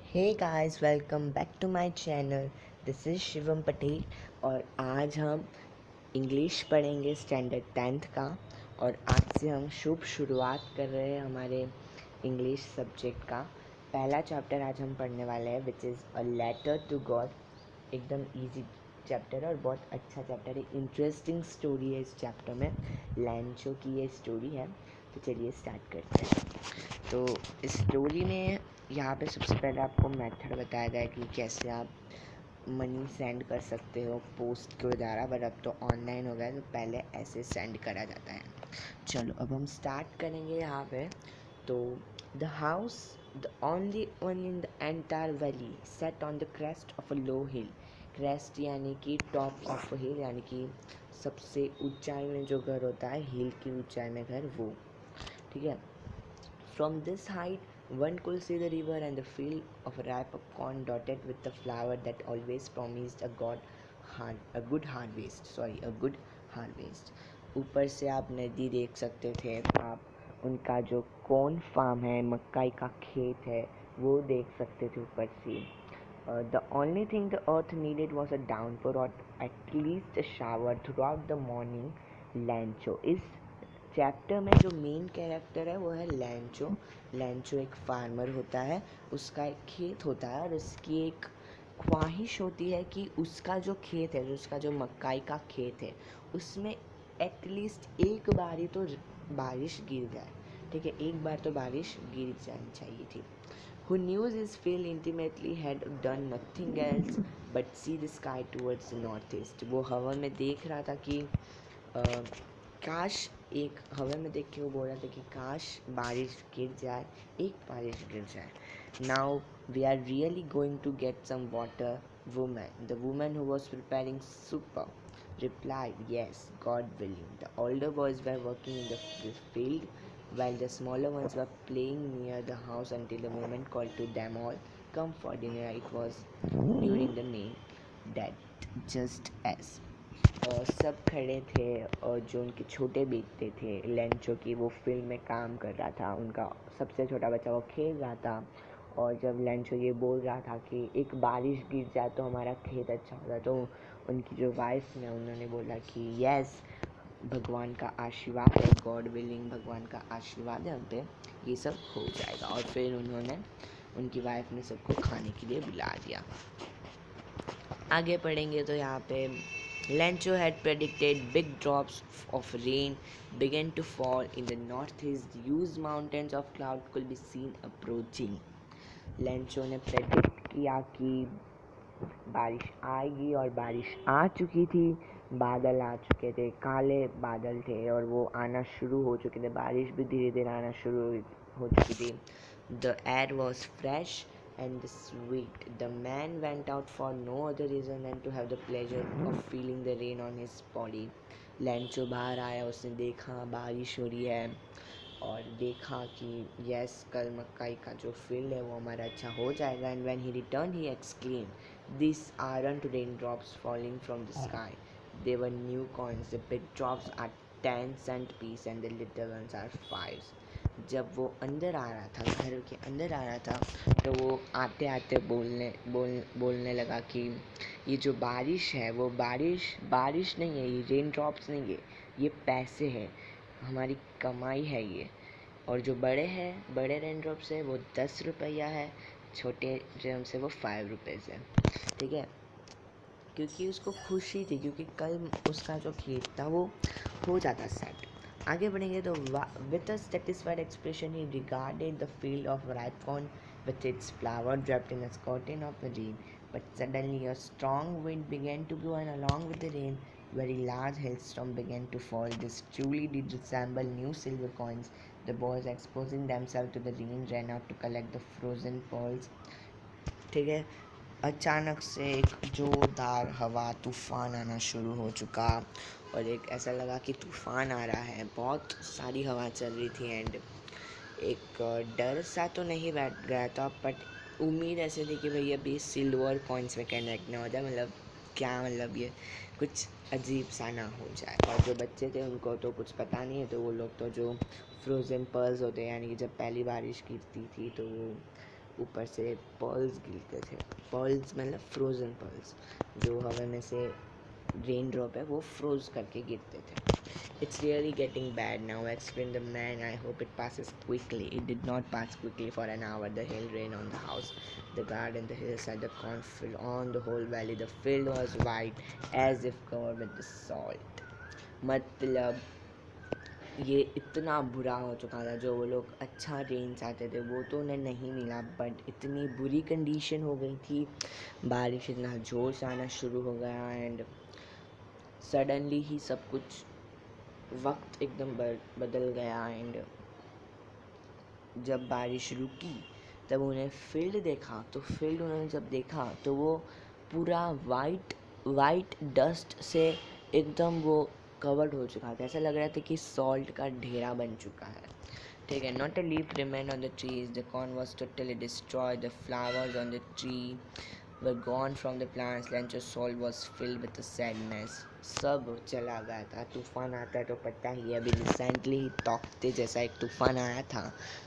Hey guys, welcome back to my channel. This is Shivam Patel और आज हम इंग्लिश पढ़ेंगे स्टैंडर्ड 10th का। और आज से हम शुभ शुरुआत कर रहे हैं हमारे इंग्लिश सब्जेक्ट का। पहला चैप्टर आज हम पढ़ने वाले हैं which is a letter to God. एकदम इजी चैप्टर है और बहुत अच्छा चैप्टर है। इंटरेस्टिंग स्टोरी है इस चैप्टर में। लैंचो की ये स्टोरी है। तो चलिए स्टार्ट करते हैं। तो इस स्टोरी में यहाँ पे सबसे पहले आपको मेथड बताया गया है कि कैसे आप मनी सेंड कर सकते हो पोस्ट के द्वारा, बट अब तो ऑनलाइन हो गया, तो पहले ऐसे सेंड करा जाता है। चलो अब हम स्टार्ट करेंगे यहाँ पे। तो the house, the only one in the entire valley, set on the crest of a low hill. Crest यानी कि टॉप ऑफ अ हिल, यानी कि सबसे ऊंचाई में जो घर होता है, हिल की ऊंचाई में घर, वो। ठीक है। From this height, one could see the river and the field of ripe corn dotted with the flower that always promised a good harvest. A good harvest. ऊपर से आप नदी देख सकते थे, आप उनका जो कॉर्न फार्म है, मक्काई का खेत है, वो देख सकते थे ऊपर से। The only thing the earth needed was a downpour or at least a shower throughout the morning. लैंचो, इस चैप्टर में जो मेन कैरेक्टर है वो है लैंचो। लैंचो एक फार्मर होता है, उसका एक खेत होता है और उसकी एक ख्वाहिश होती है कि उसका जो खेत है, उसका जो मक्काई का खेत है, उसमें एटलीस्ट एक बार ही तो बारिश गिर जाए। ठीक है, एक बार तो बारिश गिर जानी चाहिए थी। Who knew his field intimately had done nothing else but see the sky towards the northeast। वो हवा में देख रहा था कि काश, एक हवा में देख के वो बोल रहा था कि काश बारिश गिर जाए, एक बारिश गिर जाए। Now we are really going to get some water. Woman, the woman who was preparing supper, replied, yes, God willing. The older boys were working in the field while the smaller ones were playing near the house until the moment called to them all, come for dinner. It was during the main that just as सब खड़े थे और जो उनके छोटे बेटे थे Lencho की, वो फील्ड में काम कर रहा था। उनका सबसे छोटा बच्चा वो खेल रहा था। और जब लेंचो ये बोल रहा था कि एक बारिश गिर जाए तो हमारा खेत अच्छा होता, तो उनकी जो वाइफ ने, उन्होंने बोला कि यस, भगवान का आशीर्वाद है, गॉड विलिंग, भगवान का आशीर्वाद है, हम पे ये सब हो जाएगा। और फिर उन्होंने, उनकी वाइफ ने सबको खाने के लिए बुला दिया। आगे पढ़ेंगे तो यहाँ पे Lencho had predicted big drops of rain began to fall in the northeast. Huge mountains of cloud could be seen approaching. Lencho ने प्रेडिक्ट किया कि बारिश आएगी और बारिश आ चुकी थी। बादल आ चुके थे, काले बादल थे और वो आना शुरू हो चुके थे। बारिश भी धीरे धीरे आना शुरू हो चुकी थी। The air was fresh and sweet. The man went out for no other reason than to have the pleasure of feeling the rain on his body. लैंचो बाहर आया, उसने देखा बारिश हो रही है और देखा कि यस, कल मक्काई का जो फील्ड है वो हमारा अच्छा हो जाएगा। And when he return he exclaim, this aren't rain drops falling from the sky, they were new coins. The big drops are 10 cent piece and the little ones are 5। जब वो अंदर आ रहा था, घर के अंदर आ रहा था, तो वो आते आते बोलने लगा कि ये जो बारिश है वो बारिश नहीं है, ये रेन ड्रॉप्स नहीं है, ये पैसे हैं, हमारी कमाई है ये। और जो बड़े रेन ड्रॉप्स है वो 10 रुपया है, छोटे ड्रम्स है वो 5 रुपीज़ है। ठीक है, क्योंकि उसको खुशी थी, क्योंकि कल उसका जो खेत था वो हो जाता सेट। आगे बढ़ेंगे तो with a satisfied expression he regarded the field of ripe corn with its flower draped in a curtain of the rain. But suddenly a strong wind began to blow, and along with the rain, very large hailstorm began to fall. This truly did resemble new silver coins. The boys, exposing themselves to the rain, ran out to collect the frozen pearls. ठीक है, अचानक से एक जोरदार हवा तूफान आना शुरू हो चुका और एक ऐसा लगा कि तूफान आ रहा है। बहुत सारी हवा चल रही थी एंड एक डर सा तो नहीं बैठ गया था, बट उम्मीद ऐसे थी कि भैया अभी सिल्वर कॉइन्स में कनेक्ट ना हो जाए, मतलब क्या, मतलब ये कुछ अजीब सा ना हो जाए। और जो बच्चे थे उनको तो कुछ पता नहीं है, तो वो लोग तो जो फ्रोज़न पर्ल्स होते हैं, यानी कि जब पहली बारिश गिरती थी तो ऊपर से पर्ल्स गिरते थे। पर्ल्स मतलब फ्रोज़न पर्ल्स, जो हवा में से रेन ड्रॉप है वो फ्रोज करके गिरते थे। It's really getting bad now, explained the man. I hope it passes quickly. It did not pass quickly for an hour. The hail rained on the house, the garden, the hillside, the cornfield, on the whole valley. The field was white as if covered with the salt. मतलब ये इतना बुरा हो चुका था, जो वो लोग अच्छा रेन चाहते थे वो तो उन्हें नहीं मिला, बट इतनी बुरी कंडीशन हो गई थी, बारिश इतना ज़ोर से आना शुरू हो गया एंड सडनली ही सब कुछ वक्त एकदम बदल गया। एंड जब बारिश रुकी तब उन्हें फील्ड देखा, तो फील्ड उन्होंने जब देखा तो वो पूरा वाइट डस्ट से एकदम वो कवर्ड हो चुका था। ऐसा लग रहा था कि सॉल्ट का ढेरा बन चुका है। ठीक है। Not a leaf remain on the trees, the corn was totally destroyed, the flowers on the tree were gone from the plants. Lancho's soul was filled with a sadness. सब चला गया था। तूफान आता है तो पता ही है, अभी रिसेंटली तौकते जैसा एक तूफान आया था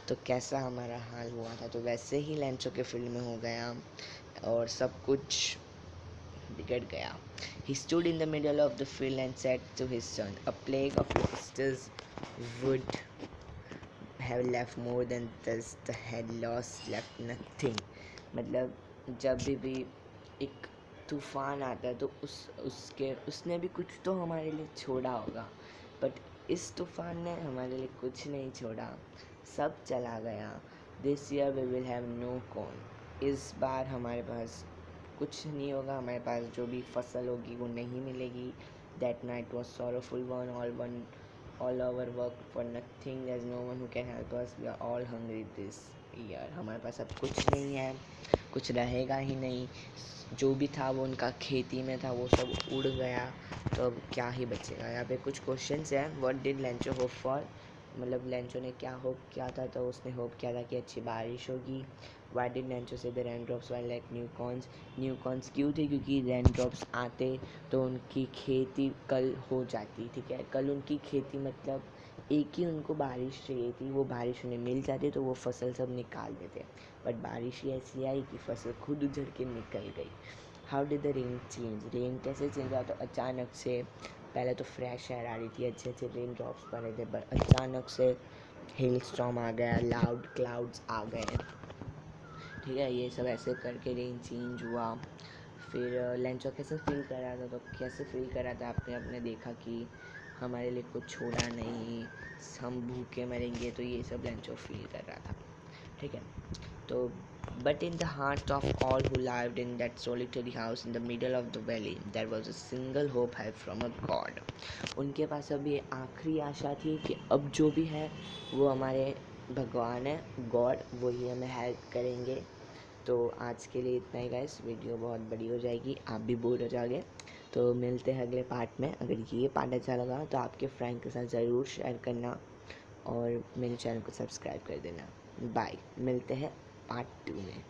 तो कैसा हमारा हाल हुआ था, तो वैसे ही लैंचो के फील्ड में हो गया और सब कुछ बिगड़ गया। He stood in the middle of the field and said to his son, a plague of locusts would have left more than this, the had lost left nothing. मतलब जब भी एक तूफ़ान आता है तो उसने भी कुछ तो हमारे लिए छोड़ा होगा, बट इस तूफ़ान ने हमारे लिए कुछ नहीं छोड़ा, सब चला गया। This year we will have no corn, इस बार हमारे पास कुछ नहीं होगा, हमारे पास जो भी फसल होगी वो नहीं मिलेगी। That night was sorrowful one all our work for nothing, there's no one who can help us, we are all hungry this year. हमारे पास अब कुछ नहीं है, कुछ रहेगा ही नहीं, जो भी था वो उनका खेती में था वो सब उड़ गया, तो अब क्या ही बचेगा। यहाँ पे कुछ क्वेश्चंस हैं। What did Lencho hope for, मतलब लेंचो ने क्या होप किया था, तो उसने होप किया था कि अच्छी बारिश होगी। वाई डिड लेंचो से the rain drops were like new corns क्यों थे, क्योंकि रेन ड्रॉप्स आते तो उनकी खेती कल हो जाती। ठीक है, कल उनकी खेती मतलब एक ही उनको बारिश चाहिए थी, वो बारिश उन्हें मिल जाती तो वो फसल सब निकाल देते, बट बारिश ही ऐसी आई कि फसल खुद उजड़ के निकल गई। How did the rain change, rain कैसे चेंज हुआ, तो अचानक से पहले तो फ्रेश एयर आ रही थी, अच्छे अच्छे रेन ड्रॉप्स पड़ रहे थे, बट अचानक से हेल स्टॉर्म आ गया, लाउड क्लाउड्स आ गए। ठीक है, ये सब ऐसे करके रेन चेंज हुआ। फिर लेंचो कैसे फील कर रहा था, तो कैसे फील कर रहा था आपने देखा कि हमारे लिए कुछ छोड़ा नहीं, हम भूखे मरेंगे, तो ये सब लेंचो फील कर रहा था। ठीक है, तो but in the heart of all who lived in that solitary house in the middle of the valley there was a single hope है फ्रॉम अ गॉड। उनके पास अब ये आखिरी आशा थी कि अब जो भी है वो हमारे भगवान है, गॉड, वही हमें हेल्प करेंगे। तो आज के लिए इतना ही गाइस, वीडियो बहुत बड़ी हो जाएगी, आप भी बोर हो जाओगे, तो मिलते हैं अगले पार्ट में। अगर ये पार्ट अच्छा लगा तो आपके फ्रेंड के साथ ज़रूर शेयर करना और मेरे चैनल को सब्सक्राइब कर देना। बाय, मिलते हैं पार्ट 2 में।